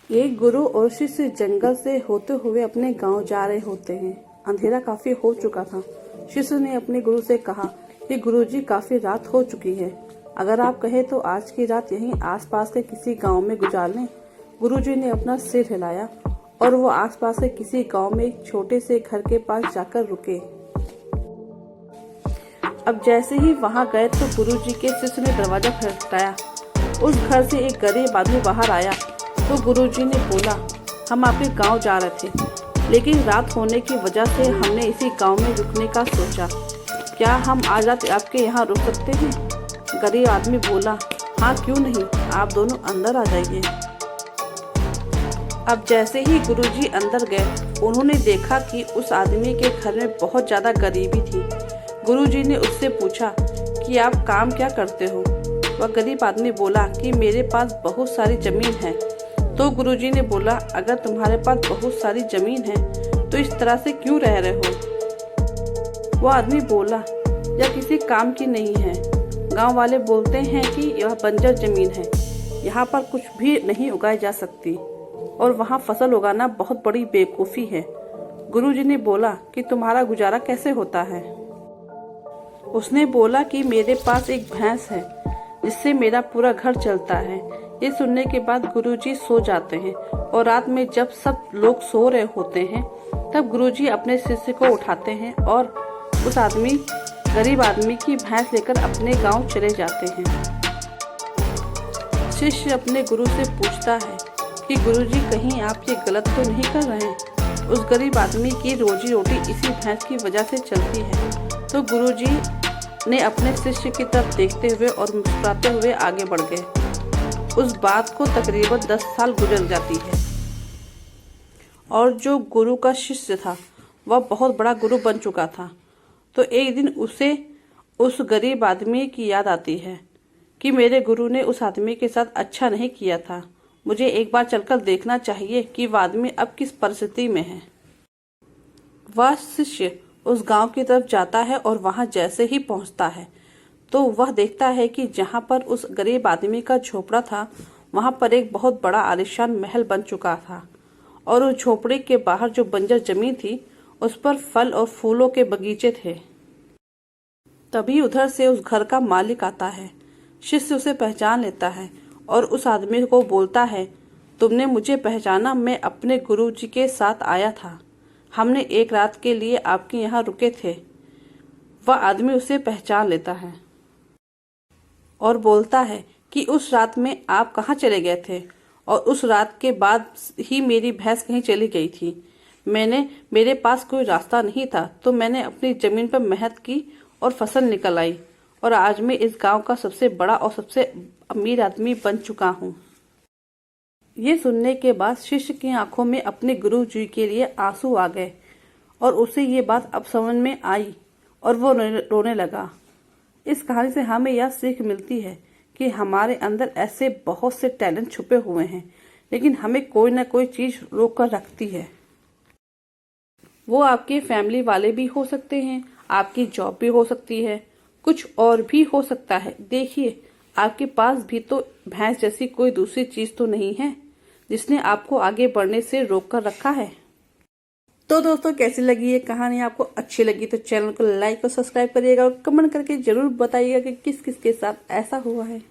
एक गुरु और शिष्य जंगल से होते हुए अपने गांव जा रहे होते हैं। अंधेरा काफी हो चुका था। शिष्य ने अपने गुरु से कहा कि गुरुजी, काफी रात हो चुकी है, अगर आप कहें तो आज की रात यहीं आसपास के किसी गांव में गुजार लें। गुरुजी ने अपना सिर हिलाया और वो आसपास के किसी गांव में एक छोटे से घर के पास जाकर रुके। अब जैसे ही वहां गए तो गुरुजी के शिष्य ने दरवाजा खटखटाया। उस घर से एक गरीब आदमी बाहर आया तो गुरुजी ने बोला, हम आपके गांव जा रहे थे, लेकिन रात होने की वजह से हमने इसी गांव में रुकने का सोचा। क्या हम आज रात आपके यहाँ रुक सकते हैं? गरीब आदमी बोला, हाँ क्यों नहीं, आप दोनों अंदर आ जाइए। अब जैसे ही गुरुजी अंदर गए उन्होंने देखा कि उस आदमी के घर में बहुत ज़्यादा गरीबी थी। गुरुजी ने उससे पूछा कि आप काम क्या करते हो? वह गरीब आदमी बोला कि मेरे पास बहुत सारी ज़मीन है। तो गुरुजी ने बोला, अगर तुम्हारे पास बहुत सारी ज़मीन है तो इस तरह से क्यों रह रहे हो? वह आदमी बोला, यह किसी काम की नहीं है। गांव वाले बोलते हैं कि यह बंजर ज़मीन है, यहाँ पर कुछ भी नहीं उगाई जा सकती और वहाँ फसल उगाना बहुत बड़ी बेवकूफ़ी है। गुरुजी ने बोला कि तुम्हारा गुजारा कैसे होता है? उसने बोला कि मेरे पास एक भैंस है जिससे मेरा पूरा घर चलता है। ये सुनने के बाद गुरुजी सो जाते हैं और रात में जब सब लोग सो रहे होते हैं तब गुरुजी अपने शिष्य को उठाते हैं और उस गरीब आदमी की भैंस लेकर अपने गांव चले जाते हैं। शिष्य अपने गुरु से पूछता है कि गुरुजी, कहीं आप ये गलत तो नहीं कर रहे हैं? उस गरीब आदमी की रोजी रोटी इसी भैंस की वजह से चलती है। तो गुरुजी ने अपने शिष्य की तरफ देखते हुए और मुस्कुराते हुए आगे बढ़ गए। उस बात को तकरीबन 10 साल गुजर जाती है और जो गुरु का शिष्य था वह बहुत बड़ा गुरु बन चुका था। तो एक दिन उसे उस गरीब आदमी की याद आती है कि मेरे गुरु ने उस आदमी के साथ अच्छा नहीं किया था, मुझे एक बार चलकर देखना चाहिए कि वह आदमी अब किस परिस्थिति में है। वह शिष्य उस गांव की तरफ जाता है और वहां जैसे ही पहुंचता है तो वह देखता है कि जहां पर उस गरीब आदमी का झोपड़ा था वहां पर एक बहुत बड़ा आलीशान महल बन चुका था और उस झोपड़े के बाहर जो बंजर जमीन थी उस पर फल और फूलों के बगीचे थे। तभी उधर से उस घर का मालिक आता है। शिष्य उसे पहचान लेता है और उस आदमी को बोलता है, तुमने मुझे पहचाना? मैं अपने गुरु जी के साथ आया था, हमने एक रात के लिए आपके यहाँ रुके थे। वह आदमी उसे पहचान लेता है और बोलता है कि उस रात में आप कहाँ चले गए थे? और उस रात के बाद ही मेरी भैंस कहीं चली गई थी। मेरे पास कोई रास्ता नहीं था तो मैंने अपनी जमीन पर मेहनत की और फसल निकल आई और आज मैं इस गांव का सबसे बड़ा और सबसे अमीर आदमी बन चुका हूँ। ये सुनने के बाद शिष्य की आंखों में अपने गुरु जी के लिए आंसू आ गए और उसे ये बात अब समझ में आई और वो रोने लगा। इस कहानी से हमें यह सीख मिलती है कि हमारे अंदर ऐसे बहुत से टैलेंट छुपे हुए हैं, लेकिन हमें कोई ना कोई चीज रोक कर रखती है। वो आपके फैमिली वाले भी हो सकते हैं, आपकी जॉब भी हो सकती है, कुछ और भी हो सकता है। देखिए, आपके पास भी तो भैंस जैसी कोई दूसरी चीज तो नहीं है जिसने आपको आगे बढ़ने से रोक कर रखा है। तो दोस्तों, कैसी लगी ये कहानी? आपको अच्छी लगी तो चैनल को लाइक और सब्सक्राइब करिएगा और कमेंट करके जरूर बताइएगा कि किस किस के साथ ऐसा हुआ है।